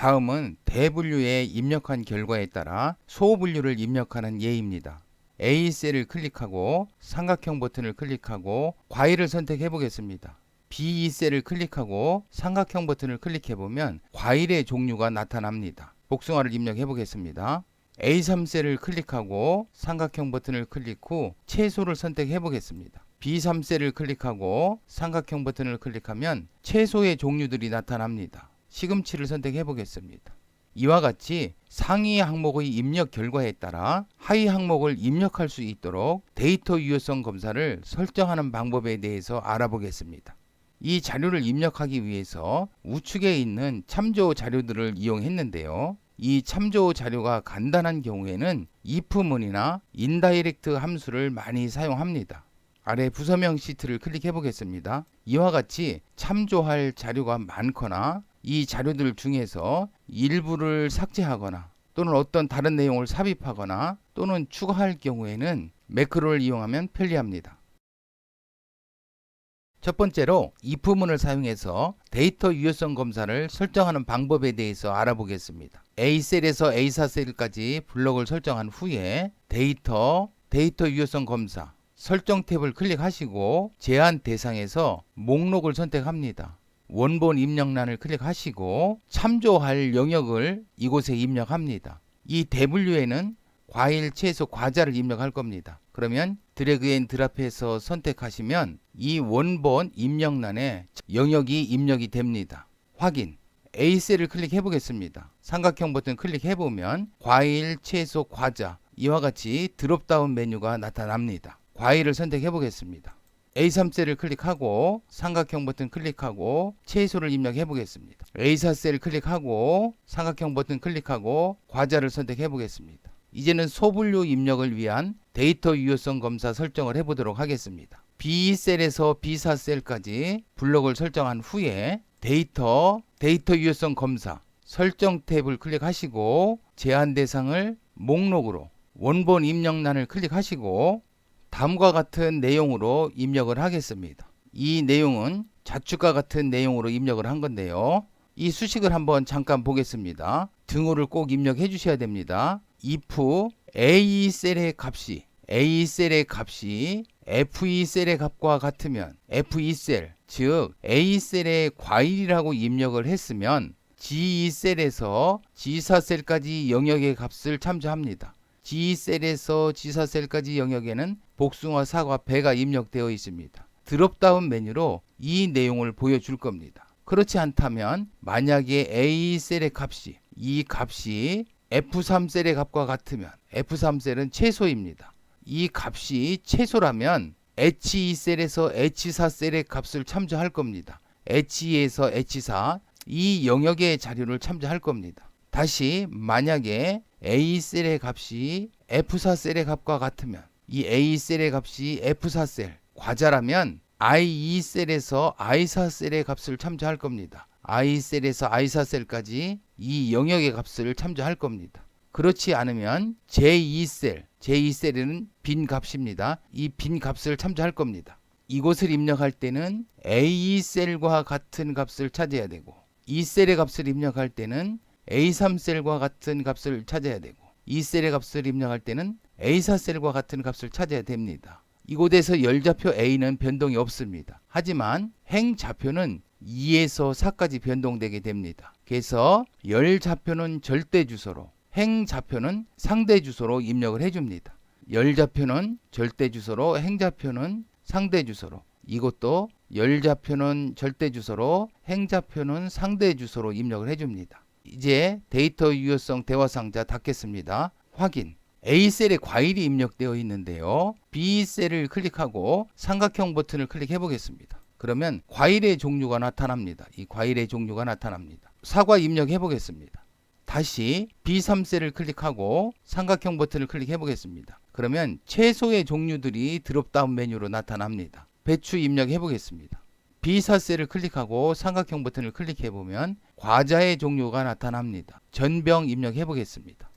다음은 대분류에 입력한 결과에 따라 소분류를 입력하는 예입니다. A셀을 클릭하고 삼각형 버튼을 클릭하고 과일을 선택해 보겠습니다. B2셀을 클릭하고 삼각형 버튼을 클릭해 보면 과일의 종류가 나타납니다. 복숭아를 입력해 보겠습니다. A3셀을 클릭하고 삼각형 버튼을 클릭 후 채소를 선택해 보겠습니다. B3셀을 클릭하고 삼각형 버튼을 클릭하면 채소의 종류들이 나타납니다. 시금치를 선택해 보겠습니다. 이와 같이 상위 항목의 입력 결과에 따라 하위 항목을 입력할 수 있도록 데이터 유효성 검사를 설정하는 방법에 대해서 알아보겠습니다. 이 자료를 입력하기 위해서 우측에 있는 참조 자료들을 이용했는데요. 이 참조 자료가 간단한 경우에는 if문이나 인다이렉트 함수를 많이 사용합니다. 아래 부서명 시트를 클릭해 보겠습니다. 이와 같이 참조할 자료가 많거나 이 자료들 중에서 일부를 삭제하거나 또는 어떤 다른 내용을 삽입하거나 또는 추가할 경우에는 매크로를 이용하면 편리합니다. 첫 번째로 if문을 사용해서 데이터 유효성 검사를 설정하는 방법에 대해서 알아보겠습니다. A셀에서 A4셀까지 블록을 설정한 후에 데이터 유효성 검사 설정 탭을 클릭하시고 제한 대상에서 목록을 선택합니다. 원본 입력란을 클릭하시고 참조할 영역을 이곳에 입력합니다. 이 대분류에는 과일, 채소, 과자를 입력할 겁니다. 그러면 드래그 앤 드랍해서 선택하시면 이 원본 입력란에 영역이 입력이 됩니다. 확인. A셀을 클릭해 보겠습니다. 삼각형 버튼 클릭해 보면 과일, 채소, 과자 이와 같이 드롭다운 메뉴가 나타납니다. 과일을 선택해 보겠습니다. A3셀을 클릭하고 삼각형 버튼 클릭하고 채소를 입력해 보겠습니다. A4셀을 클릭하고 삼각형 버튼 클릭하고 과자를 선택해 보겠습니다. 이제는 소분류 입력을 위한 데이터 유효성 검사 설정을 해보도록 하겠습니다. B2셀에서 B4셀까지 블록을 설정한 후에 데이터 유효성 검사 설정 탭을 클릭하시고 제한 대상을 목록으로 원본 입력란을 클릭하시고 다음과 같은 내용으로 입력을 하겠습니다. 이 내용은 자축과 같은 내용으로 입력을 한 건데요. 이 수식을 한번 잠깐 보겠습니다. 등호를 꼭 입력해 주셔야 됩니다. if A2셀의 값이 F2셀의 값과 같으면 F2셀, 즉 A셀의 과일이라고 입력을 했으면 G2셀에서 G4셀까지 영역의 값을 참조합니다. G2셀에서 G4셀까지 영역에는 복숭아, 사과, 배가 입력되어 있습니다. 드롭다운 메뉴로 이 내용을 보여줄 겁니다. 그렇지 않다면 만약에 A셀의 값이 이 값이 F3셀의 값과 같으면 F3셀은 채소입니다. 이 값이 채소라면 H2셀에서 H4셀의 값을 참조할 겁니다. H2에서 H4 이 영역의 자료를 참조할 겁니다. 다시 만약에 A셀의 값이 F4셀의 값과 같으면 이 A셀의 값이 F4셀 과자라면 I2셀에서 I4셀의 값을 참조할 겁니다. I셀에서 I4셀까지 이 영역의 값을 참조할 겁니다. 그렇지 않으면 J2셀에는 빈 값입니다. 이 빈 값을 참조할 겁니다. 이곳을 입력할 때는 A2셀과 같은 값을 찾아야 되고 2셀의 값을 입력할 때는 A3셀과 같은 값을 찾아야 되고 2셀의 값을 입력할 때는 A4셀과 같은 값을 찾아야 됩니다. 이곳에서 열좌표 A는 변동이 없습니다. 하지만 행좌표는 2에서 4까지 변동되게 됩니다. 그래서 열좌표는 절대 주소로, 행좌표는 상대 주소로 입력을 해줍니다. 열좌표는 절대 주소로, 행좌표는 상대 주소로. 이것도 열좌표는 절대 주소로, 행좌표는 상대 주소로 입력을 해줍니다. 이제 데이터 유효성 대화 상자 닫겠습니다. 확인. A셀에 과일이 입력되어 있는데요. B셀을 클릭하고 삼각형 버튼을 클릭해 보겠습니다. 그러면 과일의 종류가 나타납니다. 이 과일의 종류가 나타납니다. 사과 입력해 보겠습니다. 다시 B3셀을 클릭하고 삼각형 버튼을 클릭해 보겠습니다. 그러면 채소의 종류들이 드롭다운 메뉴로 나타납니다. 배추 입력해 보겠습니다. B4셀을 클릭하고 삼각형 버튼을 클릭해 보면 과자의 종류가 나타납니다. 전병 입력해 보겠습니다.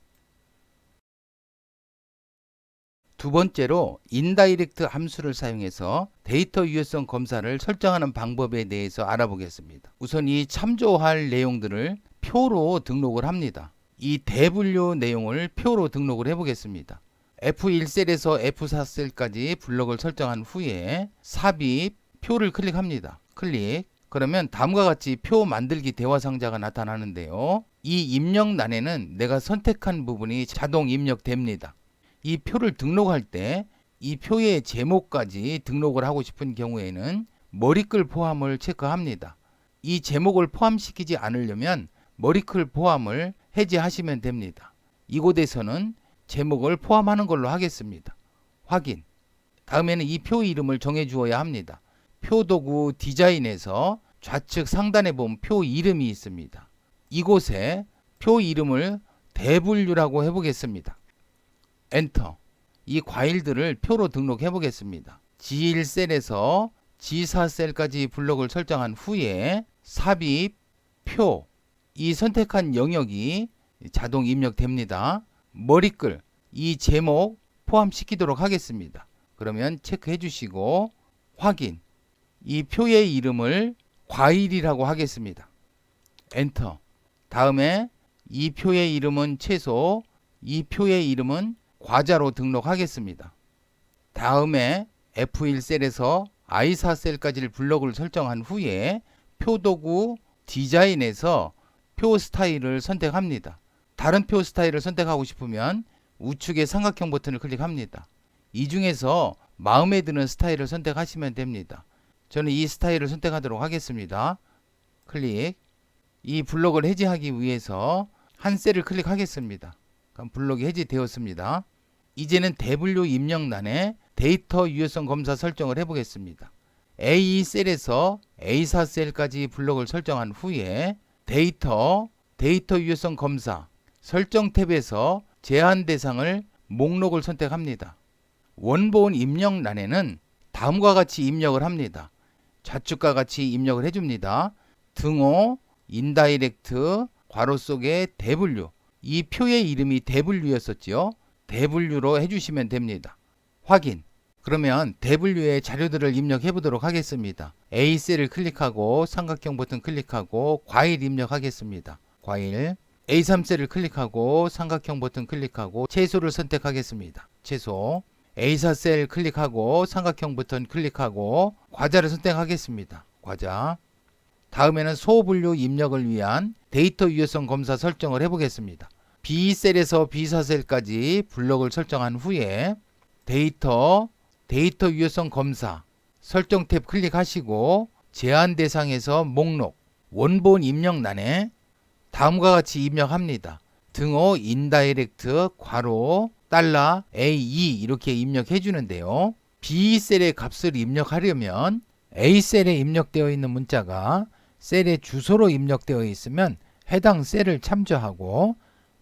두 번째로 인다이렉트 함수를 사용해서 데이터 유효성 검사를 설정하는 방법에 대해서 알아보겠습니다. 우선 이 참조할 내용들을 표로 등록을 합니다. 이 대분류 내용을 표로 등록을 해보겠습니다. F1셀에서 F4셀까지 블록을 설정한 후에 삽입 표를 클릭합니다. 클릭. 그러면 다음과 같이 표 만들기 대화 상자가 나타나는데요. 이 입력란에는 내가 선택한 부분이 자동 입력됩니다. 이 표를 등록할 때 이 표의 제목까지 등록을 하고 싶은 경우에는 머리글 포함을 체크합니다. 이 제목을 포함시키지 않으려면 머리글 포함을 해제하시면 됩니다. 이곳에서는 제목을 포함하는 걸로 하겠습니다. 확인. 다음에는 이 표 이름을 정해 주어야 합니다. 표도구 디자인에서 좌측 상단에 보면 표 이름이 있습니다. 이곳에 표 이름을 대분류라고 해보겠습니다. 엔터. 이 과일들을 표로 등록해 보겠습니다. G1셀에서 G4셀까지 블록을 설정한 후에 삽입 표. 이 선택한 영역이 자동 입력됩니다. 머리글. 이 제목 포함시키도록 하겠습니다. 그러면 체크해 주시고 확인. 이 표의 이름을 과일이라고 하겠습니다. 엔터. 다음에 이 표의 이름은 채소, 이 표의 이름은 과자로 등록하겠습니다. 다음에 F1셀에서 I4셀까지를 블록을 설정한 후에 표도구 디자인에서 표 스타일을 선택합니다. 다른 표 스타일을 선택하고 싶으면 우측의 삼각형 버튼을 클릭합니다. 이 중에서 마음에 드는 스타일을 선택하시면 됩니다. 저는 이 스타일을 선택하도록 하겠습니다. 클릭. 이 블록을 해제하기 위해서 한 셀을 클릭하겠습니다. 그럼 블록이 해제되었습니다. 이제는 대분류 입력란에 데이터 유효성 검사 설정을 해보겠습니다. A2셀에서 A4셀까지 블록을 설정한 후에 데이터 유효성 검사 설정 탭에서 제한 대상을 목록을 선택합니다. 원본 입력란에는 다음과 같이 입력을 합니다. 좌측과 같이 입력을 해줍니다. 등호, 인다이렉트, 괄호 속에 대분류. 이 표의 이름이 대분류였었죠. 대분류로 해주시면 됩니다. 확인. 그러면 대분류의 자료들을 입력해 보도록 하겠습니다. A셀을 클릭하고 삼각형 버튼 클릭하고 과일 입력하겠습니다. 과일. A3셀을 클릭하고 삼각형 버튼 클릭하고 채소를 선택하겠습니다. 채소. A4셀 클릭하고 삼각형 버튼 클릭하고 과자를 선택하겠습니다. 과자. 다음에는 소분류 입력을 위한 데이터 유효성 검사 설정을 해보겠습니다. B셀에서 B4셀까지 블록을 설정한 후에 데이터 유효성 검사 설정 탭 클릭하시고 제한 대상에서 목록 원본 입력란에 다음과 같이 입력합니다. 등호 인다이렉트 괄호 $A2 이렇게 입력해 주는데요. B셀의 값을 입력하려면 A셀에 입력되어 있는 문자가 셀의 주소로 입력되어 있으면 해당 셀을 참조하고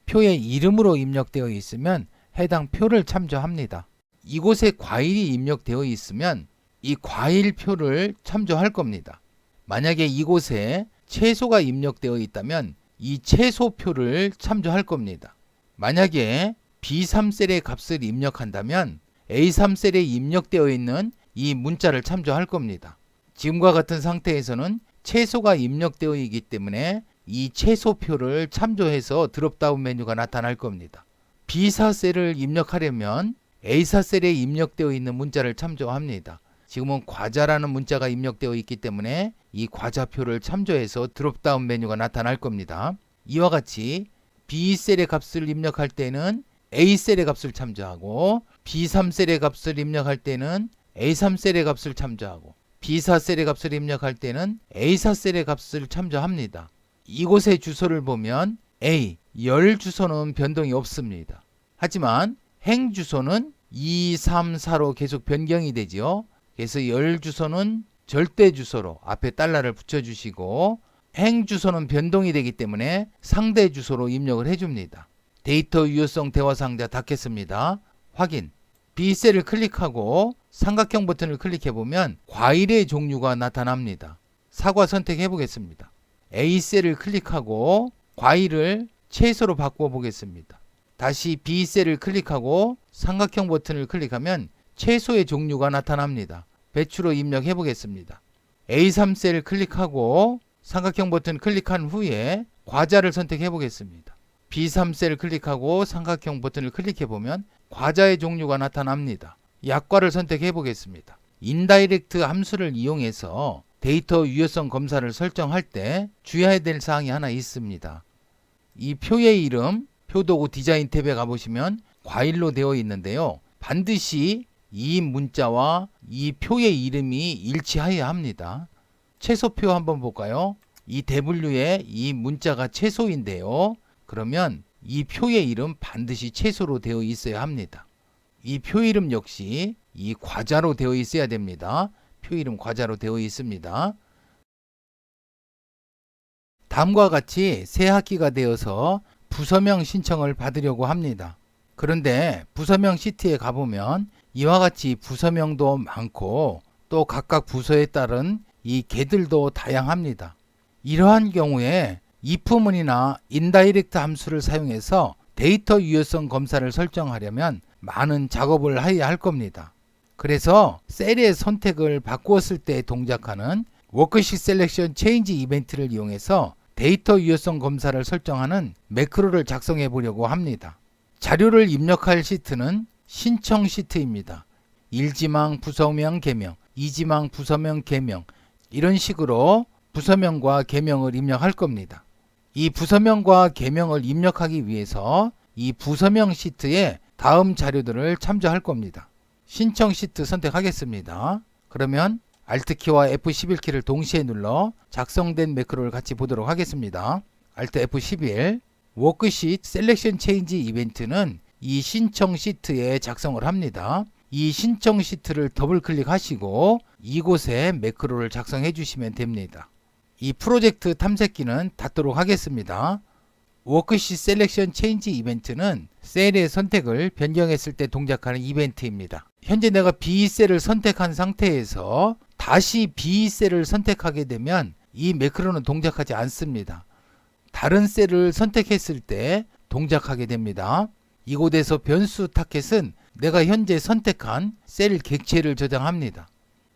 표의 이름으로 입력되어 있으면 해당 표를 참조합니다. 이곳에 과일이 입력되어 있으면 이 과일표를 참조할 겁니다. 만약에 이곳에 채소가 입력되어 있다면 이 채소표를 참조할 겁니다. 만약에 B3셀의 값을 입력한다면 A3셀에 입력되어 있는 이 문자를 참조할 겁니다. 지금과 같은 상태에서는 채소가 입력되어 있기 때문에 이 채소표를 참조해서 드롭다운 메뉴가 나타날 겁니다. B4셀을 입력하려면 A4셀에 입력되어 있는 문자를 참조합니다. 지금은 과자라는 문자가 입력되어 있기 때문에 이 과자표를 참조해서 드롭다운 메뉴가 나타날 겁니다. 이와 같이 B셀의 값을 입력할 때는 A셀의 값을 참조하고 B3셀의 값을 입력할 때는 A3셀의 값을 참조하고 B4셀의 값을 입력할 때는 A4셀의 값을 참조합니다. 이곳의 주소를 보면 A, 열 주소는 변동이 없습니다. 하지만 행 주소는 2, 3, 4로 계속 변경이 되죠. 그래서 열 주소는 절대 주소로 앞에 달러를 붙여주시고 행 주소는 변동이 되기 때문에 상대 주소로 입력을 해줍니다. 데이터 유효성 대화 상자 닫겠습니다. 확인. B셀을 클릭하고 삼각형 버튼을 클릭해보면 과일의 종류가 나타납니다. 사과 선택해 보겠습니다. A셀을 클릭하고 과일을 채소로 바꿔 보겠습니다. 다시 B셀을 클릭하고 삼각형 버튼을 클릭하면 채소의 종류가 나타납니다. 배추로 입력해 보겠습니다. A3셀을 클릭하고 삼각형 버튼 클릭한 후에 과자를 선택해 보겠습니다. B3셀 클릭하고 삼각형 버튼을 클릭해 보면 과자의 종류가 나타납니다. 약과를 선택해 보겠습니다. 인다이렉트 함수를 이용해서 데이터 유효성 검사를 설정할 때 주의해야 될 사항이 하나 있습니다. 이 표의 이름, 표도구 디자인 탭에 가보시면 과일로 되어 있는데요. 반드시 이 문자와 이 표의 이름이 일치하여야 합니다. 채소표 한번 볼까요? 이 W에 이 문자가 채소인데요. 그러면 이 표의 이름 반드시 채소로 되어 있어야 합니다. 이 표 이름 역시 이 과자로 되어 있어야 됩니다. 표 이름 과자로 되어 있습니다. 다음과 같이 새 학기가 되어서 부서명 신청을 받으려고 합니다. 그런데 부서명 시트에 가보면 이와 같이 부서명도 많고 또 각각 부서에 따른 이 개들도 다양합니다. 이러한 경우에 if문이나 인다이렉트 함수를 사용해서 데이터 유효성 검사를 설정하려면 많은 작업을 해야 할 겁니다. 그래서 셀의 선택을 바꾸었을 때 동작하는 워크시트 셀렉션 체인지 이벤트를 이용해서 데이터 유효성 검사를 설정하는 매크로를 작성해 보려고 합니다. 자료를 입력할 시트는 신청 시트입니다. 1지망 부서명 개명, 2지망 부서명 개명 이런 식으로 부서명과 개명을 입력할 겁니다. 이 부서명과 개명을 입력하기 위해서 이 부서명 시트에 다음 자료들을 참조할 겁니다. 신청 시트 선택하겠습니다. 그러면 Alt키와 F11키를 동시에 눌러 작성된 매크로를 같이 보도록 하겠습니다. Alt F11 워크시트 셀렉션 체인지 이벤트는 이 신청 시트에 작성을 합니다. 이 신청 시트를 더블 클릭하시고 이곳에 매크로를 작성해 주시면 됩니다. 이 프로젝트 탐색기는 닫도록 하겠습니다. 워크시트 셀렉션 체인지 이벤트는 셀의 선택을 변경했을 때 동작하는 이벤트입니다. 현재 내가 B셀을 선택한 상태에서 다시 B셀을 선택하게 되면 이 매크로는 동작하지 않습니다. 다른 셀을 선택했을 때 동작하게 됩니다. 이곳에서 변수 타켓은 내가 현재 선택한 셀 객체를 저장합니다.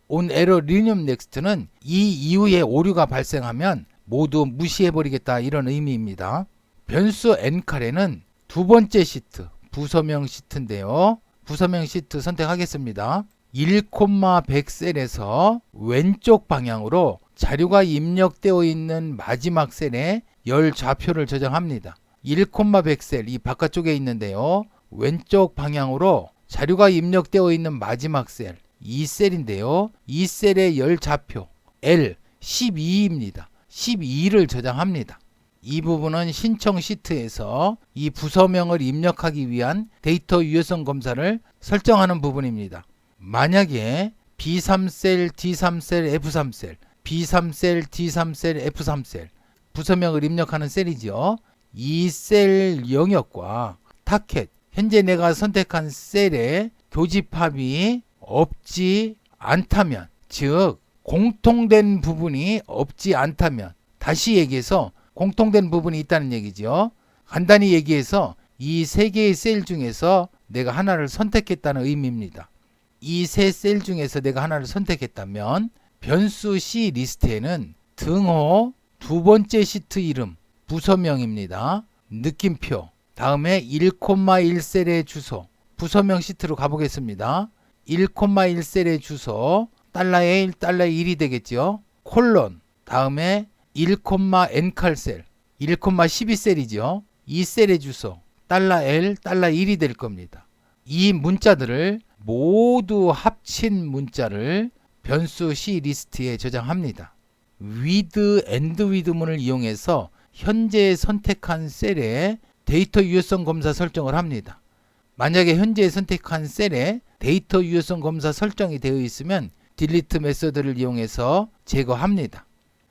on error rename next는 이 이후에 오류가 발생하면 모두 무시해버리겠다 이런 의미입니다. 변수 n칼에는 두 번째 시트 부서명 시트인데요. 부서명 시트 선택하겠습니다. 1,100셀에서 왼쪽 방향으로 자료가 입력되어 있는 마지막 셀에 열 좌표를 저장합니다. 1,100셀 이 바깥쪽에 있는데요. 왼쪽 방향으로 자료가 입력되어 있는 마지막 셀 이 셀인데요. 이 셀의 열 좌표 L 12입니다. 12를 저장합니다. 이 부분은 신청 시트에서 이 부서명을 입력하기 위한 데이터 유효성 검사를 설정하는 부분입니다. 만약에 B3셀, D3셀, F3셀, B3셀, D3셀, F3셀 부서명을 입력하는 셀이죠. 이 셀 영역과 타켓, 현재 내가 선택한 셀의 교집합이 없지 않다면, 즉 공통된 부분이 없지 않다면, 다시 얘기해서 공통된 부분이 있다는 얘기죠. 간단히 얘기해서 이 세 개의 셀 중에서 내가 하나를 선택했다는 의미입니다. 이 세 셀 중에서 내가 하나를 선택했다면 변수 C 리스트에는 등호 두 번째 시트 이름 부서명입니다. 느낌표 다음에 1,1셀의 주소 부서명 시트로 가보겠습니다. 1,1셀의 주소 $1, $1이 되겠죠. 콜론 다음에 1,n칼셀 1,12셀이죠. 이 셀의 주소 $L, $1이 될 겁니다. 이 문자들을 모두 합친 문자를 변수 C 리스트에 저장합니다. with and with문을 이용해서 현재 선택한 셀에 데이터 유효성 검사 설정을 합니다. 만약에 현재 선택한 셀에 데이터 유효성 검사 설정이 되어 있으면 delete 메서드를 이용해서 제거합니다.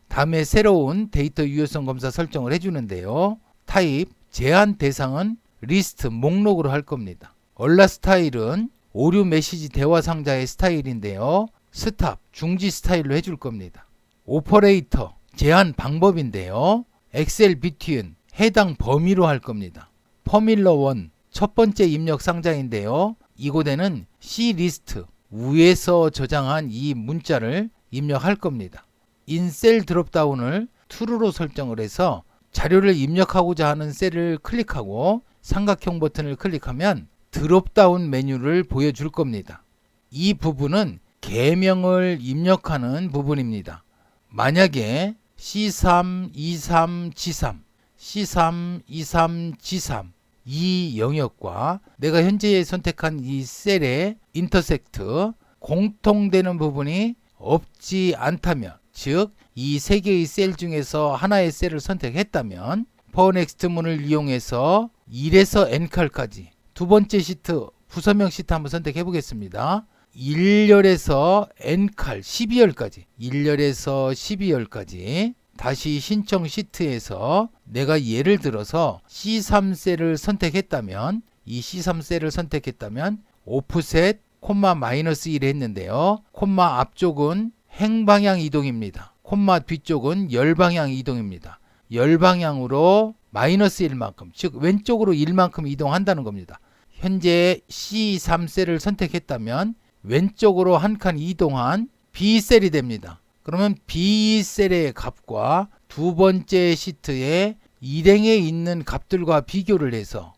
다음에 새로운 데이터 유효성 검사 설정을 해주는데요. 타입, 제한 대상은 리스트, 목록으로 할 겁니다. 얼라 스타일은 오류 메시지 대화 상자의 스타일인데요. 스탑, 중지 스타일로 해줄 겁니다. 오퍼레이터, 제한 방법인데요. 엑셀 between, 해당 범위로 할 겁니다. 포뮬러 1, 첫 번째 입력 상자인데요. 이곳에는 C 리스트, 위에서 저장한 이 문자를 입력할 겁니다. 인셀 드롭다운을 true로 설정을 해서 자료를 입력하고자 하는 셀을 클릭하고 삼각형 버튼을 클릭하면 드롭다운 메뉴를 보여줄 겁니다. 이 부분은 계명을 입력하는 부분입니다. 만약에 C3, E3, G3, C3, E3, G3 이 영역과 내가 현재 선택한 이 셀의 인터섹트 공통되는 부분이 없지 않다면, 즉 이 세 개의 셀 중에서 하나의 셀을 선택했다면 파워넥스트 문을 이용해서 1에서 n칼까지 두 번째 시트 부서명 시트 한번 선택해 보겠습니다. 1열에서 n칼 12열까지 1열에서 12열까지 다시 신청 시트에서 내가 예를 들어서 C3셀을 선택했다면 이 C3셀을 선택했다면 오프셋 콤마 마이너스 1 했는데요. 콤마 앞쪽은 행방향 이동입니다. 콤마 뒤쪽은 열방향 이동입니다. 열방향으로 마이너스 1만큼, 즉 왼쪽으로 1만큼 이동한다는 겁니다. 현재 C3셀을 선택했다면 왼쪽으로 한 칸 이동한 B셀이 됩니다. 그러면 B셀의 값과 두 번째 시트의 일행에 있는 값들과 비교를 해서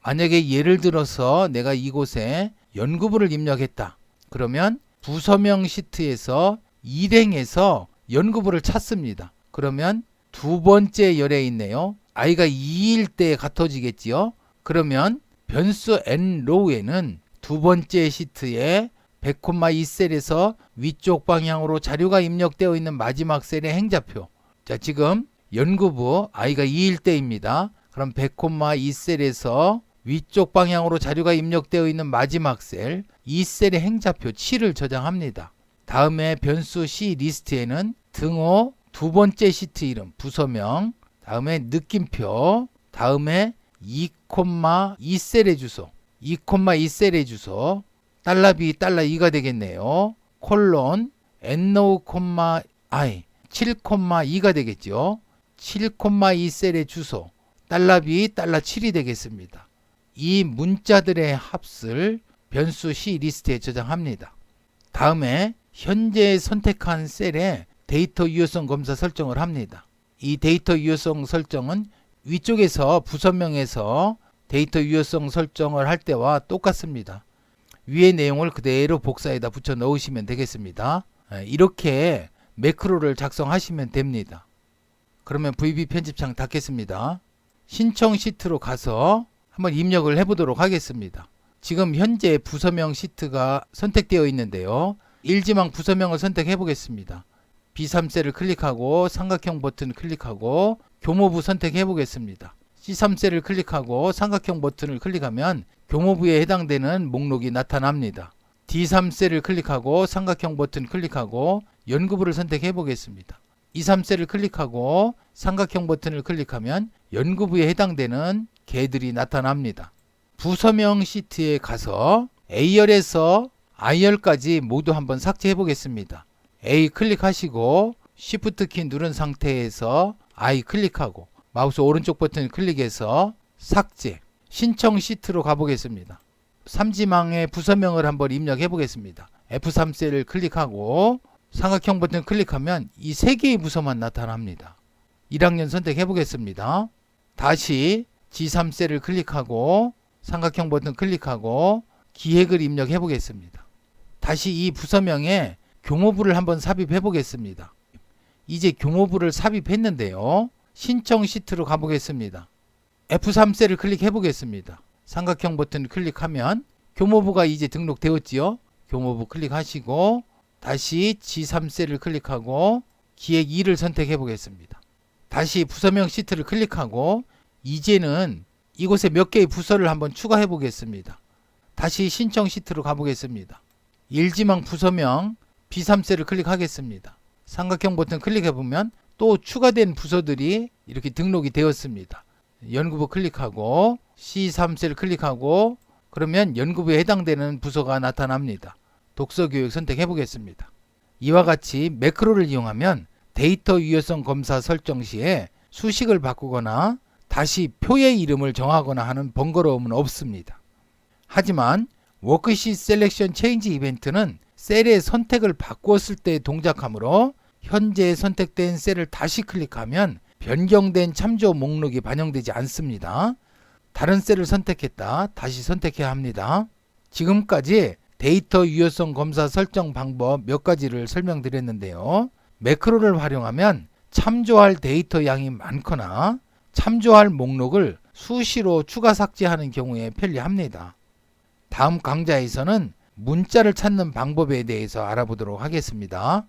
만약에 예를 들어서 내가 이곳에 연구부를 입력했다. 그러면 부서명 시트에서 일행에서 연구부를 찾습니다. 그러면 두 번째 열에 있네요. i가 2일 때 같아지겠지요. 그러면 변수 nrow에는 두 번째 시트에 100,2셀에서 위쪽 방향으로 자료가 입력되어 있는 마지막 셀의 행자표. 자, 지금 연구부 i가 2일 때입니다. 그럼 100,2셀에서 위쪽 방향으로 자료가 입력되어 있는 마지막 셀, 이 셀의 행자표 7을 저장합니다. 다음에 변수 C 리스트에는 등호, 두 번째 시트 이름, 부서명, 다음에 느낌표, 다음에 2,2셀의 주소, 2,2셀의 주소, $B, $2가 되겠네요. 콜론, no, i, 7,2가 되겠죠. 7,2셀의 주소, $B, $7이 되겠습니다. 이 문자들의 합을 변수 C 리스트에 저장합니다. 다음에 현재 선택한 셀에 데이터 유효성 검사 설정을 합니다. 이 데이터 유효성 설정은 위쪽에서 부서명에서 데이터 유효성 설정을 할 때와 똑같습니다. 위의 내용을 그대로 복사에다 붙여 넣으시면 되겠습니다. 이렇게 매크로를 작성하시면 됩니다. 그러면 VB 편집창 닫겠습니다. 신청 시트로 가서 한번 입력을 해보도록 하겠습니다. 지금 현재 부서명 시트가 선택되어 있는데요. 일지망 부서명을 선택해 보겠습니다. B3셀을 클릭하고 삼각형 버튼을 클릭하고 교모부 선택해 보겠습니다. C3셀을 클릭하고 삼각형 버튼을 클릭하면 교모부에 해당되는 목록이 나타납니다. D3셀을 클릭하고 삼각형 버튼 클릭하고 연구부를 선택해 보겠습니다. E3셀을 클릭하고 삼각형 버튼을 클릭하면 연구부에 해당되는 개들이 나타납니다. 부서명 시트에 가서 A열에서 I열까지 모두 한번 삭제해 보겠습니다. A 클릭하시고 Shift 키 누른 상태에서 I 클릭하고 마우스 오른쪽 버튼 클릭해서 삭제, 신청 시트로 가보겠습니다. 삼지망의 부서명을 한번 입력해 보겠습니다. F3셀을 클릭하고 삼각형 버튼 클릭하면 이 세 개의 부서만 나타납니다. 1학년 선택해 보겠습니다. 다시 G3셀을 클릭하고 삼각형 버튼 클릭하고 기획을 입력해 보겠습니다. 다시 이 부서명에 교모부를 한번 삽입해 보겠습니다. 이제 교모부를 삽입했는데요. 신청 시트로 가보겠습니다. F3셀을 클릭해 보겠습니다. 삼각형 버튼을 클릭하면 교모부가 이제 등록되었지요. 교모부 클릭하시고 다시 G3셀을 클릭하고 기획 2를 선택해 보겠습니다. 다시 부서명 시트를 클릭하고 이제는 이곳에 몇 개의 부서를 한번 추가해 보겠습니다. 다시 신청 시트로 가보겠습니다. 일지망 부서명 B3셀을 클릭하겠습니다. 삼각형 버튼 클릭해 보면 또 추가된 부서들이 이렇게 등록이 되었습니다. 연구부 클릭하고 C3셀 클릭하고 그러면 연구부에 해당되는 부서가 나타납니다. 독서교육 선택해 보겠습니다. 이와 같이 매크로를 이용하면 데이터 유효성 검사 설정 시에 수식을 바꾸거나 다시 표의 이름을 정하거나 하는 번거로움은 없습니다. 하지만 워크시트 셀렉션 체인지 이벤트는 셀의 선택을 바꾸었을 때 동작하므로 현재 선택된 셀을 다시 클릭하면 변경된 참조 목록이 반영되지 않습니다. 다른 셀을 선택했다. 다시 선택해야 합니다. 지금까지 데이터 유효성 검사 설정 방법 몇 가지를 설명드렸는데요. 매크로를 활용하면 참조할 데이터 양이 많거나 참조할 목록을 수시로 추가 삭제하는 경우에 편리합니다. 다음 강좌에서는 문자를 찾는 방법에 대해서 알아보도록 하겠습니다.